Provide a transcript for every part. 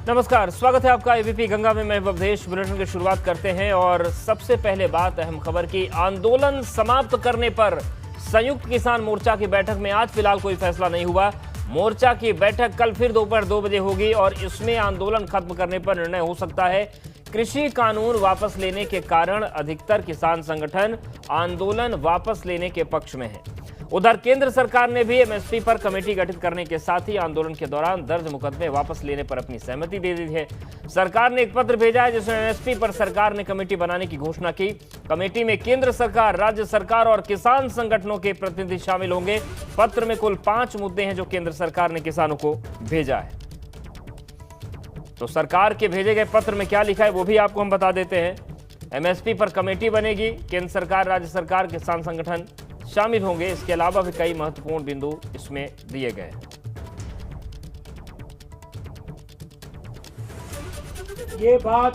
नमस्कार, स्वागत है आपका एबीपी गंगा में। मैं अवधेश बुलेटिन की शुरुआत करते हैं और सबसे पहले बात अहम खबर की। आंदोलन समाप्त करने पर संयुक्त किसान मोर्चा की बैठक में आज फिलहाल कोई फैसला नहीं हुआ। मोर्चा की बैठक कल फिर दोपहर 2 बजे होगी और इसमें आंदोलन खत्म करने पर निर्णय हो सकता है। कृषि कानून वापस लेने के कारण अधिकतर किसान संगठन आंदोलन वापस लेने के पक्ष में है। उधर केंद्र सरकार ने भी एमएसपी पर कमेटी गठित करने के साथ ही आंदोलन के दौरान दर्ज मुकदमे वापस लेने पर अपनी सहमति दे दी है। सरकार ने एक पत्र भेजा है जिसमें एमएसपी पर सरकार ने कमेटी बनाने की घोषणा की। कमेटी में केंद्र सरकार, राज्य सरकार और किसान संगठनों के प्रतिनिधि शामिल होंगे। पत्र में कुल 5 मुद्दे हैं जो केंद्र सरकार ने किसानों को भेजा है। तो सरकार के भेजे गए पत्र में क्या लिखा है वो भी आपको हम बता देते हैं। एमएसपी पर कमेटी बनेगी, केंद्र सरकार, राज्य सरकार, किसान संगठन शामिल होंगे। इसके अलावा भी कई महत्वपूर्ण बिंदु इसमें दिए गए हैं। ये बात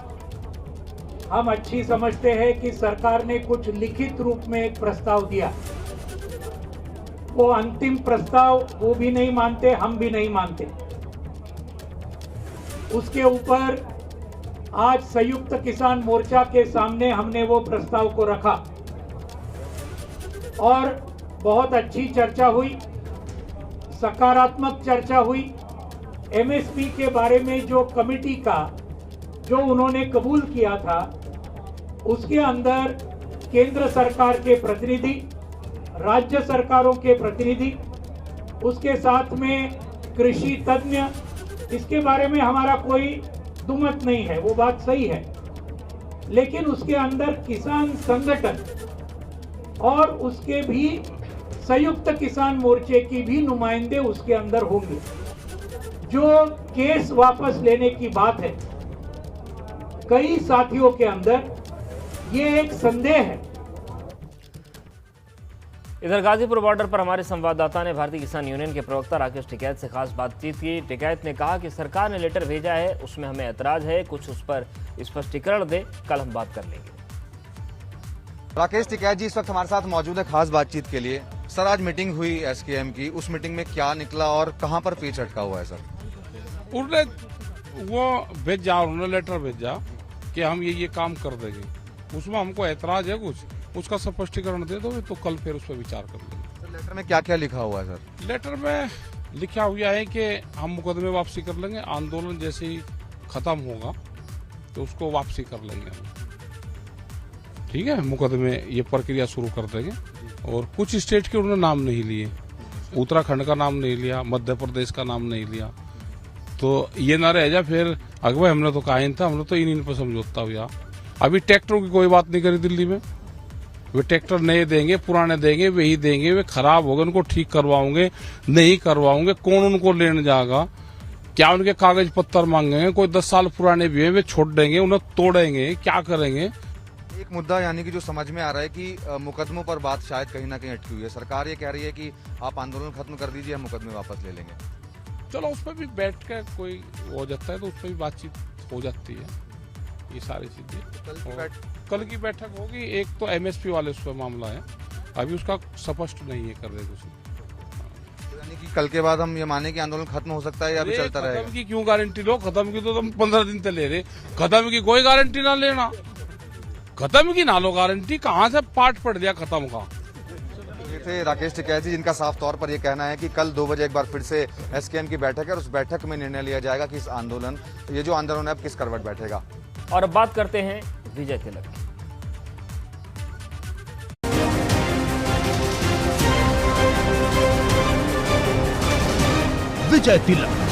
हम अच्छी समझते हैं कि सरकार ने कुछ लिखित रूप में एक प्रस्ताव दिया। वो अंतिम प्रस्ताव वो भी नहीं मानते, हम भी नहीं मानते। उसके ऊपर आज संयुक्त किसान मोर्चा के सामने हमने वो प्रस्ताव को रखा और बहुत अच्छी चर्चा हुई, सकारात्मक चर्चा हुई। एमएसपी के बारे में जो कमेटी का जो उन्होंने कबूल किया था, उसके अंदर केंद्र सरकार के प्रतिनिधि, राज्य सरकारों के प्रतिनिधि, उसके साथ में कृषि तज्ञ, इसके बारे में हमारा कोई दुमत नहीं है, वो बात सही है। लेकिन उसके अंदर किसान संगठन और उसके भी संयुक्त किसान मोर्चे की भी नुमाइंदे उसके अंदर होंगे। जो केस वापस लेने की बात है, कई साथियों के अंदर ये एक संदेह है। इधर गाजीपुर बॉर्डर पर हमारे संवाददाता ने भारतीय किसान यूनियन के प्रवक्ता राकेश टिकैत से खास बातचीत की। टिकैत ने कहा कि सरकार ने लेटर भेजा है, उसमें हमें ऐतराज है, कुछ उस पर स्पष्टीकरण दे, कल हम बात कर लेंगे। राकेश टिकैत जी इस वक्त हमारे साथ मौजूद है खास बातचीत के लिए। सर, आज मीटिंग हुई एसकेएम की, उस मीटिंग में क्या निकला और कहां पर पेच अटका हुआ है? सर, उन्होंने वो भेजा, उन्होंने लेटर भेजा कि हम ये काम कर देंगे। उसमें हमको ऐतराज है, कुछ उसका स्पष्टीकरण दे दो तो कल फिर उस पर विचार कर लेंगे। सर, लेटर में क्या क्या लिखा हुआ है? सर, लेटर में लिखा हुआ है कि हम मुकदमे वापसी कर लेंगे, आंदोलन जैसे ही खत्म होगा तो उसको वापसी कर लेंगे हम। ठीक है, मुकदमे ये प्रक्रिया शुरू कर देंगे। और कुछ स्टेट के उन्होंने नाम नहीं लिए, उत्तराखंड का नाम नहीं लिया, मध्य प्रदेश का नाम नहीं लिया, तो ये ना रह जा फिर अगवा हमने तो कहा था, हमने तो इन पर समझौता हुआ। अभी ट्रैक्टरों की कोई बात नहीं करी दिल्ली में। वे ट्रैक्टर नए देंगे, पुराने देंगे, वही देंगे। वे खराब हो गए, उनको ठीक करवाओगे, नहीं करवाओगे, कौन उनको लेने जाएगा? क्या उनके कागज पत्तर मांगेंगे? कोई 10 साल पुराने भी है, वे छोड़ देंगे, उन्हें तोड़ेंगे, क्या करेंगे? एक मुद्दा यानी कि जो समझ में आ रहा है कि मुकदमों पर बात शायद कहीं ना कहीं अटकी हुई है। सरकार ये कह रही है कि आप आंदोलन खत्म कर दीजिए, हम मुकदमे वापस ले लेंगे। चलो उस पर भी बैठ कर कोई हो जाता है तो उस पर भी बातचीत हो जाती है, ये सारी चीजें। कल की बैठक होगी। एक तो एमएसपी वाले उस पर मामला है, अभी उसका स्पष्ट नहीं है कर रहे कुछ। यानी कि कल के बाद हम ये माने कि आंदोलन खत्म हो सकता है या अभी चलता रहेगा? खत्म की क्यों गारंटी लो? खत्म की तो तुम 15 दिन से ले रहे, खत्म की कोई गारंटी ना लेना। खत्म की ना लो गारंटी, कहाँ से पाठ पड़ दिया खत्म का? ये थे राकेश टिकैत जी, जिनका साफ तौर पर यह कहना है कि कल 2 बजे एक बार फिर से एसकेएम की बैठक है और उस बैठक में निर्णय लिया जाएगा कि इस आंदोलन, ये जो आंदोलन है अब किस करवट बैठेगा। और अब बात करते हैं विजय तिलक की। विजय तिलक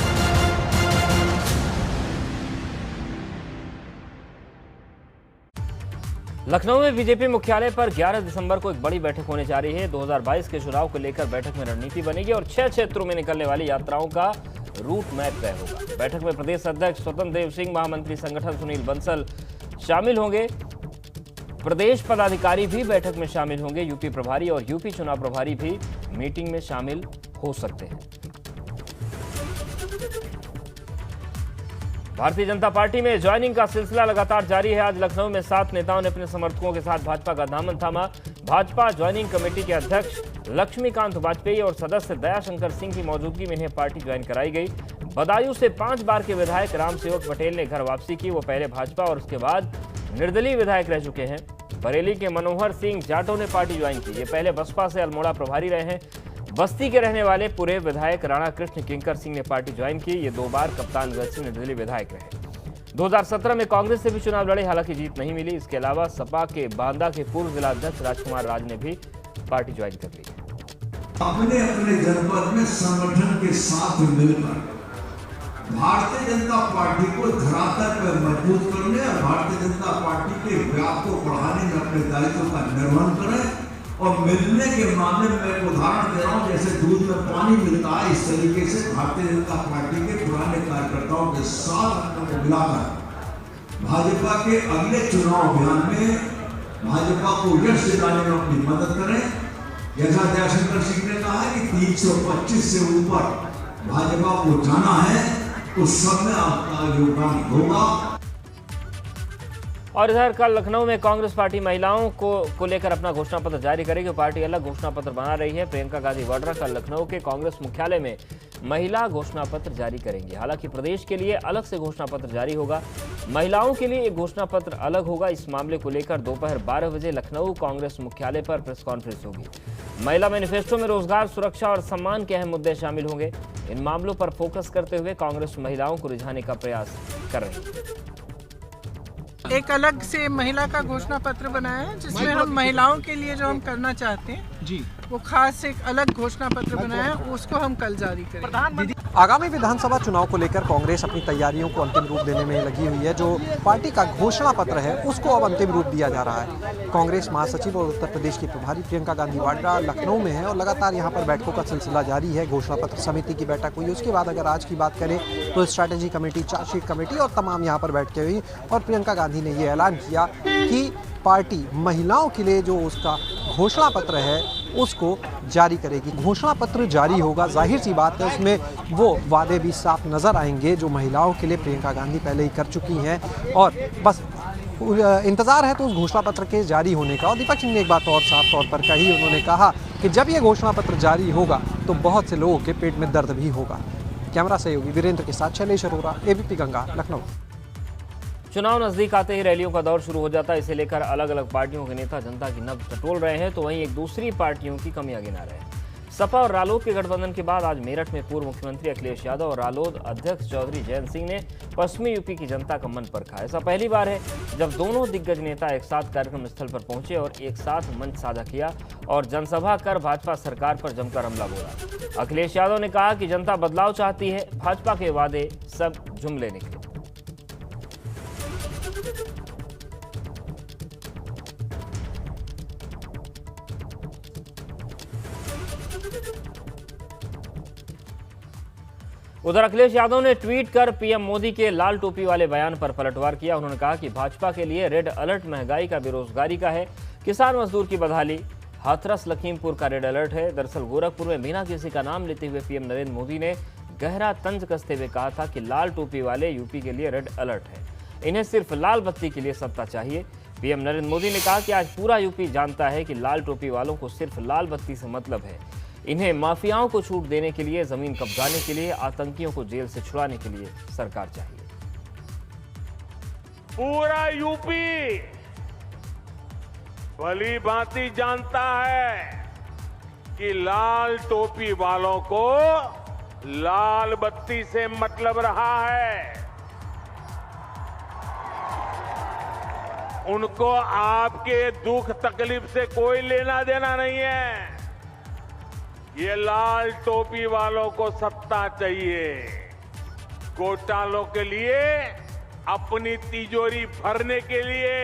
लखनऊ में बीजेपी मुख्यालय पर 11 दिसंबर को एक बड़ी बैठक होने जा रही है। 2022 के चुनाव को लेकर बैठक में रणनीति बनेगी और 6 क्षेत्रों में निकलने वाली यात्राओं का रूट मैप तय होगा। बैठक में प्रदेश अध्यक्ष स्वतंत्र देव सिंह, महामंत्री संगठन सुनील बंसल शामिल होंगे। प्रदेश पदाधिकारी भी बैठक में शामिल होंगे। यूपी प्रभारी और यूपी चुनाव प्रभारी भी मीटिंग में शामिल हो सकते हैं। भारतीय जनता पार्टी में ज्वाइनिंग का सिलसिला लगातार जारी है। आज लखनऊ में 7 नेताओं ने अपने समर्थकों के साथ भाजपा का दामन थामा। भाजपा ज्वाइनिंग कमेटी के अध्यक्ष लक्ष्मीकांत वाजपेयी और सदस्य दयाशंकर सिंह की मौजूदगी में इन्हें पार्टी ज्वाइन कराई गई। बदायूं से 5 बार के विधायक राम सेवक पटेल ने घर वापसी की। वो पहले भाजपा और उसके बाद निर्दलीय विधायक रह चुके हैं। बरेली के मनोहर सिंह जाटों ने पार्टी ज्वाइन की। ये पहले बसपा से अल्मोड़ा प्रभारी रहे हैं। बस्ती के रहने वाले पूरे विधायक राणा कृष्ण किंकर सिंह ने पार्टी ज्वाइन की। ये 2 बार कप्तानगंज से निर्दलीय विधायक रहे। 2017 में कांग्रेस से भी चुनाव लड़े, हालांकि जीत नहीं मिली। इसके अलावा सपा के बांदा के पूर्व जिलाध्यक्ष राजकुमार राज ने भी पार्टी ज्वाइन कर ली। अपने अपने जनपद में संगठन के साथ मिलकर भारतीय जनता पार्टी को धरातल पर मजबूत करने और भारतीय जनता पार्टी के व्याप को बढ़ाने में अपने दायित्व का निर्वहन करें। और मिलने के मामले में मैं उदाहरण दे रहा हूं, जैसे दूध में पानी मिलता है, इस तरीके से भारतीय जनता पार्टी के पुराने कार्यकर्ताओं के साथ को मिलाकर भाजपा के अगले चुनाव अभियान में भाजपा को यश दिलाने में अपनी मदद करें। जैसा जयशंकर सिंह ने कहा है कि 325 से ऊपर भाजपा को जाना है, तो सब में आपका योगदान होगा। और इधर कल लखनऊ में कांग्रेस पार्टी महिलाओं को लेकर अपना घोषणा पत्र जारी करेगी। पार्टी अलग घोषणा पत्र बना रही है। प्रियंका गांधी वाड्रा कल लखनऊ के कांग्रेस मुख्यालय में महिला घोषणा पत्र जारी करेंगी। हालांकि प्रदेश के लिए अलग से घोषणा पत्र जारी होगा। महिलाओं के लिए एक घोषणा पत्र अलग होगा। इस मामले को लेकर दोपहर 12 बजे लखनऊ कांग्रेस मुख्यालय पर प्रेस कॉन्फ्रेंस होगी। महिला मैनिफेस्टो में रोजगार, सुरक्षा और सम्मान के अहम मुद्दे शामिल होंगे। इन मामलों पर फोकस करते हुए कांग्रेस महिलाओं को रिझाने का प्रयास कर रही है। एक अलग से महिला का घोषणा पत्र बनाया है, जिसमें हम महिलाओं के लिए जो हम करना चाहते हैं जी, वो खास एक अलग घोषणा पत्र बनाया है, उसको हम कल जारी करेंगे। आगामी विधानसभा चुनाव को लेकर कांग्रेस अपनी तैयारियों को अंतिम रूप देने में लगी हुई है। जो पार्टी का घोषणा पत्र है उसको अब अंतिम रूप दिया जा रहा है। कांग्रेस महासचिव और उत्तर प्रदेश की प्रभारी प्रियंका गांधी वाड्रा लखनऊ में है और लगातार यहां पर बैठकों का सिलसिला जारी है। घोषणा पत्र समिति की बैठक हुई, उसके बाद अगर आज की बात करें तो स्ट्रैटेजी कमेटी, चार्जशीट कमेटी और तमाम यहाँ पर बैठकें हुई और प्रियंका गांधी ने ये ऐलान किया कि पार्टी महिलाओं के लिए जो उसका घोषणा पत्र है उसको जारी करेगी। घोषणा पत्र जारी होगा, जाहिर सी बात है उसमें वो वादे भी साफ नजर आएंगे जो महिलाओं के लिए प्रियंका गांधी पहले ही कर चुकी हैं और बस इंतजार है तो उस घोषणा पत्र के जारी होने का। और दीपक सिंह ने एक बात और साफ तौर पर कही, उन्होंने कहा कि जब ये घोषणा पत्र जारी होगा तो बहुत से लोगों के पेट में दर्द भी होगा। कैमरा सहयोगी वीरेंद्र के साथ शैलेश अरोरा, एबीपी गंगा, लखनऊ। चुनाव नजदीक आते ही रैलियों का दौर शुरू हो जाता है। इसे लेकर अलग अलग पार्टियों के नेता जनता की नब्ज टटोल रहे हैं तो वहीं एक दूसरी पार्टियों की कमियां गिना रहे हैं। सपा और रालोद के गठबंधन के बाद आज मेरठ में पूर्व मुख्यमंत्री अखिलेश यादव और रालोद अध्यक्ष चौधरी जयंत सिंह ने पश्चिमी यूपी की जनता का मन परखा। ऐसा पहली बार है जब दोनों दिग्गज नेता एक साथ कार्यक्रम स्थल पर पहुंचे और एक साथ मंच साझा किया और जनसभा कर भाजपा सरकार पर जमकर हमला बोला। अखिलेश यादव ने कहा कि जनता बदलाव चाहती है, भाजपा के वादे सब जुमले निकले। उधर अखिलेश यादव ने ट्वीट कर पीएम मोदी के लाल टोपी वाले बयान पर पलटवार किया। उन्होंने कहा कि भाजपा के लिए रेड अलर्ट महंगाई का, बेरोजगारी का है, किसान मजदूर की बदहाली, हाथरस लखीमपुर का रेड अलर्ट है। दरअसल गोरखपुर में बिना किसी का नाम लेते हुए पीएम नरेंद्र मोदी ने गहरा तंज कसते हुए कहा था कि लाल टोपी वाले यूपी के लिए रेड अलर्ट है, इन्हें सिर्फ लाल बत्ती के लिए सत्ता चाहिए। पीएम नरेंद्र मोदी ने कहा कि आज पूरा यूपी जानता है कि लाल टोपी वालों को सिर्फ लाल बत्ती से मतलब है। इन्हें माफियाओं को छूट देने के लिए, जमीन कब्जाने के लिए, आतंकियों को जेल से छुड़ाने के लिए सरकार चाहिए। पूरा यूपी भली भांति जानता है कि लाल टोपी वालों को लाल बत्ती से मतलब रहा है। उनको आपके दुख तकलीफ से कोई लेना देना नहीं है। ये लाल टोपी वालों को सत्ता चाहिए, घोटालों के लिए, अपनी तिजोरी भरने के लिए,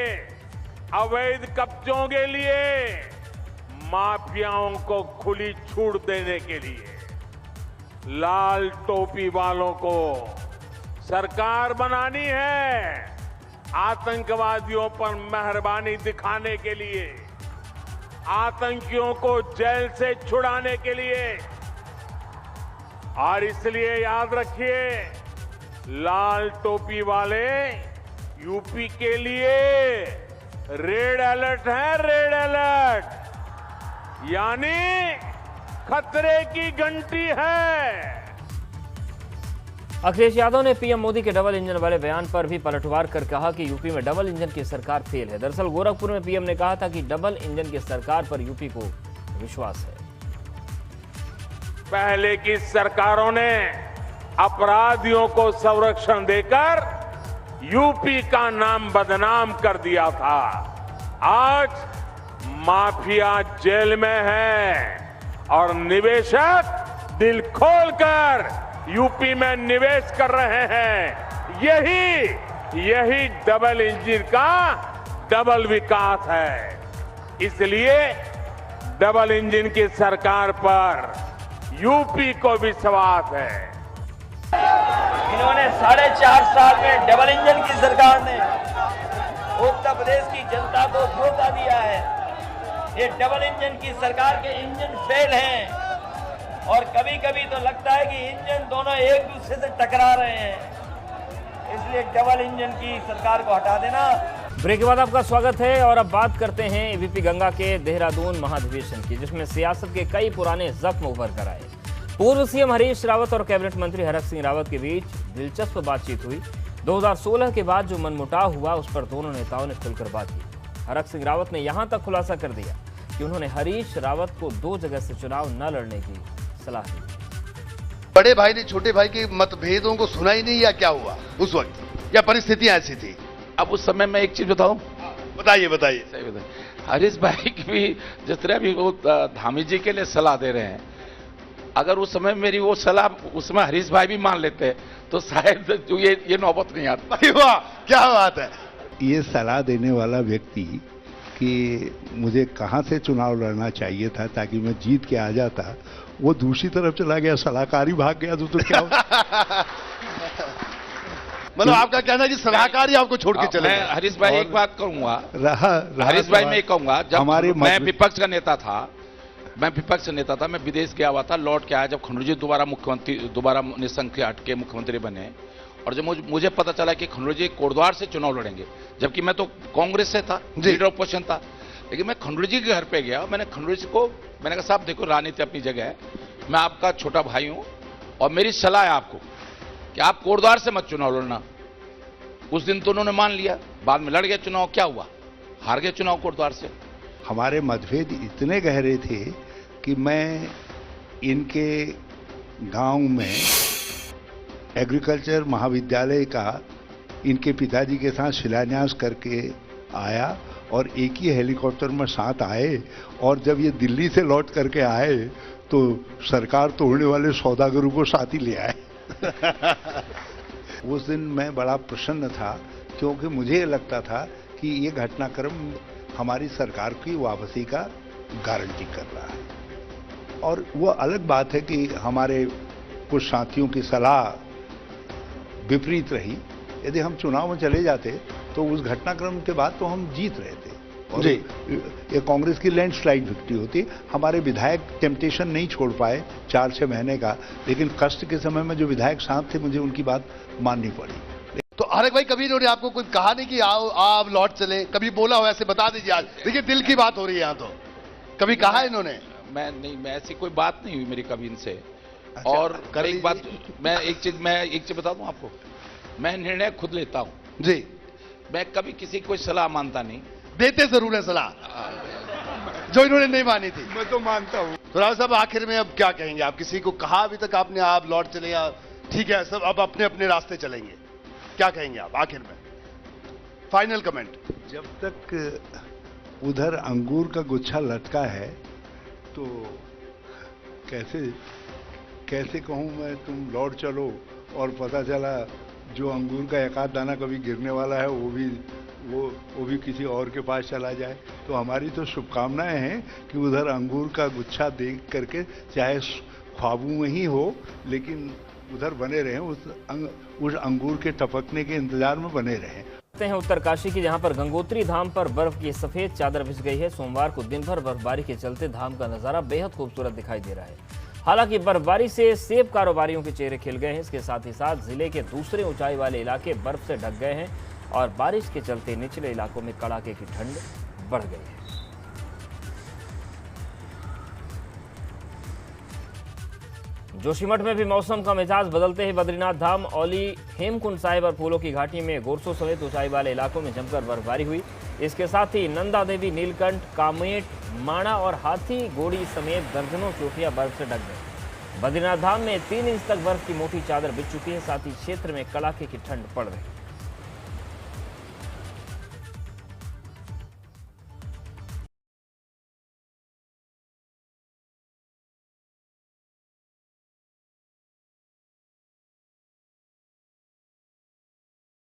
अवैध कब्जों के लिए, माफियाओं को खुली छूट देने के लिए। लाल टोपी वालों को सरकार बनानी है, आतंकवादियों पर मेहरबानी दिखाने के लिए, आतंकियों को जेल से छुड़ाने के लिए। और इसलिए याद रखिए, लाल टोपी वाले यूपी के लिए रेड अलर्ट है, रेड अलर्ट, यानी खतरे की घंटी है। अखिलेश यादव ने पीएम मोदी के डबल इंजन वाले बयान पर भी पलटवार कर कहा कि यूपी में डबल इंजन की सरकार फेल है। दरअसल गोरखपुर में पीएम ने कहा था कि डबल इंजन की सरकार पर यूपी को विश्वास है। पहले की सरकारों ने अपराधियों को संरक्षण देकर यूपी का नाम बदनाम कर दिया था। आज माफिया जेल में है और निवेशक दिल खोलकर यूपी में निवेश कर रहे हैं। यही डबल इंजन का डबल विकास है। इसलिए डबल इंजन की सरकार पर यूपी को विश्वास है। इन्होंने 4.5 साल में डबल इंजन की सरकार ने उत्तर प्रदेश की जनता को धोखा दिया है। ये डबल इंजन की सरकार के इंजन फेल हैं और कभी कभी तो लगता है कि इंजन दोनों एक दूसरे से टकरा रहे हैं। इसलिए डबल इंजन की सरकार को हटा देना। ब्रेक के बाद आपका स्वागत है और अब बात करते हैं एबीपी गंगा के देहरादून महाधिवेशन की, जिसमें सियासत के कई पुराने जख्म उभर कर आए। पूर्व सीएम हरीश रावत और कैबिनेट मंत्री हरक सिंह रावत के बीच दिलचस्प बातचीत हुई। 2016 के बाद जो मनमुटाव हुआ उस पर दोनों नेताओं ने खुलकर बात की। हरक सिंह रावत ने यहां तक खुलासा कर दिया कि उन्होंने हरीश रावत को 2 जगह से चुनाव न लड़ने की सलाह दी। बड़े भाई ने छोटे भाई के मतभेदों को सुना ही नहीं, या क्या हुआ उस वक्त, या परिस्थितियां ऐसी थी? अब उस समय मैं एक चीज बताऊं, बताइए बताइए। सही बताइए, हरीश भाई की भी जिस तरह भी वो धामी जी के लिए सलाह दे रहे हैं, अगर उस समय मेरी वो सलाह उसमें हरीश भाई भी मान लेते तो शायद जो ये नौबत नहीं आती। वाह क्या बात है। ये सलाह देने वाला व्यक्ति कि मुझे कहां से चुनाव लड़ना चाहिए था ताकि मैं जीत के आ जाता, वो दूसरी तरफ चला गया, सलाहकारी भाग गया तो क्या मतलब आपका कहना है कि सलाहकारी आपको छोड़ के चले? मैं हरीश भाई एक बात कहूंगा, हरीश भाई मैं कहूंगा, जब मैं विपक्ष का नेता था, मैं विदेश गया हुआ था, लौट के आया जब खंडूरी जी दोबारा निसंख्य हट के मुख्यमंत्री बने, और जब मुझे पता चला कि खंडूरी जी कोटद्वार से चुनाव लड़ेंगे, जबकि मैं तो कांग्रेस से था, लीडर ऑपोजिशन था, लेकिन मैं खंडूरी जी के घर पे गया। मैंने खंडूरी जी को मैंने कहा साहब देखो राजनीति अपनी जगह है, मैं आपका छोटा भाई हूं और मेरी सलाह है आपको कि आप कोटद्वार से मत चुनाव लड़ना। उस दिन तो उन्होंने मान लिया, बाद में लड़ गए चुनाव, क्या हुआ, हार गए चुनाव कोटद्वार से। हमारे मतभेद इतने गहरे थे कि मैं इनके गांव में एग्रीकल्चर महाविद्यालय का इनके पिताजी के साथ शिलान्यास करके आया और एक ही हेलीकॉप्टर में साथ आए, और जब ये दिल्ली से लौट करके आए तो सरकार तोड़ने वाले सौदागरों को साथ ही ले आए। उस दिन मैं बड़ा प्रसन्न था क्योंकि मुझे लगता था कि ये घटनाक्रम हमारी सरकार की वापसी का गारंटी कर रहा है। और वो अलग बात है कि हमारे कुछ साथियों की सलाह विपरीत रही। यदि हम चुनाव में चले जाते तो उस घटनाक्रम के बाद तो हम जीत रहे थे और ये कांग्रेस की लैंडस्लाइड विक्ट्री होती। हमारे विधायक टेम्पटेशन नहीं छोड़ पाए 4-6 महीने का, लेकिन कष्ट के समय में जो विधायक साथ थे मुझे उनकी बात माननी पड़ी। तो हरक भाई कभी इन्होंने आपको कुछ कहा नहीं कि आओ आप लौट चले, कभी बोला हो ऐसे? बता दीजिए, आज देखिए दिल की बात हो रही है यहाँ, तो कभी कहा है इन्होंने? मैं ऐसी कोई बात नहीं हुई मेरी कभी इनसे। अच्छा, और एक बात मैं एक चीज बता दूं आपको, मैं निर्णय खुद लेता हूं जी, मैं कभी किसी की कोई सलाह मानता नहीं। देते जरूर है सलाह, जो इन्होंने नहीं मानी थी। मैं तो मानता हूं। तो राव साहब आखिर में अब क्या कहेंगे? आप किसी को कहा अभी तक आपने आप लौट चले या ठीक है सब अब अपने अपने रास्ते चलेंगे, क्या कहेंगे आप आखिर में? Final comment. जब तक उधर अंगूर का गुच्छा लटका है तो कैसे कहूं मैं तुम लौट चलो, और पता चला जो अंगूर का एक आध दाना कभी गिरने वाला है वो भी किसी और के पास चला जाए। तो हमारी तो शुभकामनाएं हैं कि उधर अंगूर का गुच्छा देख करके, चाहे ख्वाबों में ही हो, लेकिन उधर बने रहें, उस अंगूर के टपकने के इंतजार में बने रहें। हैं उत्तरकाशी की, जहां पर गंगोत्री धाम पर बर्फ की सफेद चादर बिछ गई है। सोमवार को दिन भर बर्फबारी के चलते धाम का नजारा बेहद खूबसूरत दिखाई दे रहा है। हालांकि बर्फबारी से सेब कारोबारियों के चेहरे खिल गए हैं। इसके साथ ही साथ जिले के दूसरे ऊंचाई वाले इलाके बर्फ से ढक गए हैं और बारिश के चलते निचले इलाकों में कड़ाके की ठंड बढ़ गई है। जोशीमठ में भी मौसम का मिजाज बदलते ही बद्रीनाथ धाम, औली, हेमकुंड साहिब और फूलों की घाटी में गोरसों समेत ऊंचाई वाले इलाकों में जमकर बर्फबारी हुई। इसके साथ ही नंदा देवी, नीलकंठ, कामेट, माणा और हाथी गोड़ी समेत दर्जनों चोटियां बर्फ से ढक गई। बद्रीनाथ धाम में 3 इंच तक बर्फ की मोटी चादर बिछ चुकी है। साथ ही क्षेत्र में कड़ाके की ठंड पड़ रही है।